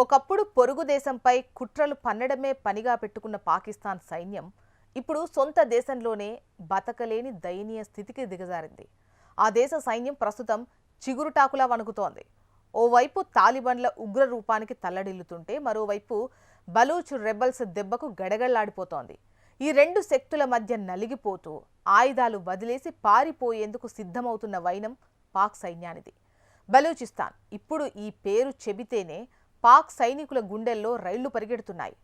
ఒకప్పుడు పొరుగు దేశంపై కుట్రలు పన్నడమే పనిగా పెట్టుకున్న పాకిస్తాన్ సైన్యం ఇప్పుడు సొంత దేశంలోనే బతకలేని దయనీయ స్థితికి దిగజారింది. ఆ దేశ సైన్యం ప్రస్తుతం చిగురుటాకులా వణుకుతోంది. ఓవైపు తాలిబాన్ల ఉగ్ర రూపానికి తల్లడిల్లుతుంటే మరోవైపు బలూచ్ రెబల్స్ దెబ్బకు గడగడలాడిపోతోంది. ఈ రెండు శక్తుల మధ్య నలిగిపోతూ ఆయుధాలు వదిలేసి పారిపోయేందుకు సిద్ధమవుతున్న వైనం పాక్ సైన్యానిది. బలూచిస్తాన్ ఇప్పుడు ఈ పేరు చెబితేనే పాక్ సైనికుల గుండెల్లో రైళ్లు పరిగెడుతున్నాయి.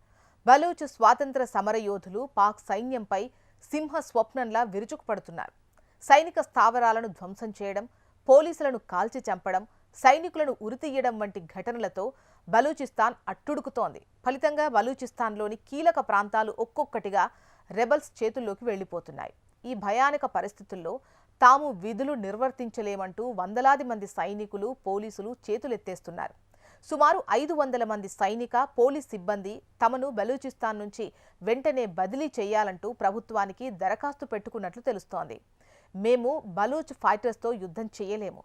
బలూచ్ స్వాతంత్ర సమరయోధులు పాక్ సైన్యంపై సింహ స్వప్నంలా విరుచుకుపడుతున్నారు. సైనిక స్థావరాలను ధ్వంసం చేయడం, పోలీసులను కాల్చి చంపడం, సైనికులను ఉరితీయడం వంటి ఘటనలతో బలూచిస్తాన్ అట్టుడుకుతోంది. ఫలితంగా బలూచిస్తాన్లోని కీలక ప్రాంతాలు ఒక్కొక్కటిగా రెబల్స్ చేతుల్లోకి వెళ్లిపోతున్నాయి. ఈ భయానక పరిస్థితుల్లో తాము విధులు నిర్వర్తించలేమంటూ వందలాది మంది సైనికులు, పోలీసులు చేతులెత్తేస్తున్నారు. సుమారు 500 మంది సైనిక, పోలీస్ సిబ్బంది తమను బలూచిస్తాన్ నుంచి వెంటనే బదిలీ చేయాలంటూ ప్రభుత్వానికి దరఖాస్తు పెట్టుకున్నట్లు తెలుస్తోంది. మేము బలూచ్ ఫైటర్స్తో యుద్ధం చేయలేము.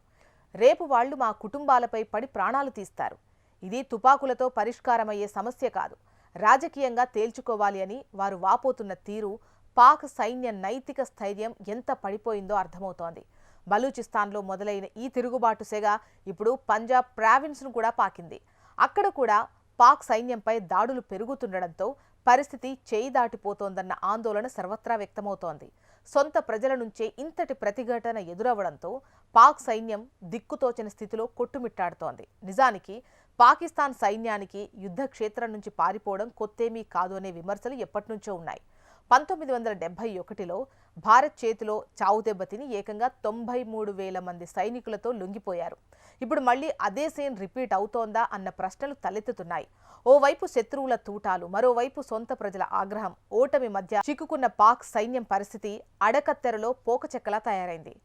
రేపు వాళ్లు మా కుటుంబాలపై పడి ప్రాణాలు తీస్తారు. ఇది తుపాకులతో పరిష్కారమయ్యే సమస్య కాదు, రాజకీయంగా తేల్చుకోవాలి అని వారు వాపోతున్న తీరు పాక్ సైన్య నైతిక స్థైర్యం ఎంత పడిపోయిందో అర్థమవుతోంది. బలూచిస్తాన్లో మొదలైన ఈ తిరుగుబాటు సెగ ఇప్పుడు పంజాబ్ ప్రావిన్స్ను కూడా పాకింది. అక్కడ కూడా పాక్ సైన్యంపై దాడులు పెరుగుతుండడంతో పరిస్థితి చేయి దాటిపోతోందన్న ఆందోళన సర్వత్రా వ్యక్తమవుతోంది. సొంత ప్రజల నుంచే ఇంతటి ప్రతిఘటన ఎదురవ్వడంతో పాక్ సైన్యం దిక్కుతోచని స్థితిలో కొట్టుమిట్టాడుతోంది. నిజానికి పాకిస్తాన్ సైన్యానికి యుద్ధ క్షేత్రం నుంచి పారిపోవడం కొత్తేమీ కాదు అనే విమర్శలు ఎప్పటినుంచో ఉన్నాయి. 1971లో భారత్ చేతిలో చావు దెబ్బతిని ఏకంగా 93,000 మంది సైనికులతో లొంగిపోయారు. ఇప్పుడు మళ్లీ అదే సీన్ రిపీట్ అవుతోందా అన్న ప్రశ్నలు తలెత్తుతున్నాయి. ఓవైపు శత్రువుల తూటాలు, మరోవైపు సొంత ప్రజల ఆగ్రహం, ఓటమి మధ్య చిక్కుకున్న పాక్ సైన్యం పరిస్థితి అడకత్తెరలో పోకచెక్కలా తయారైంది.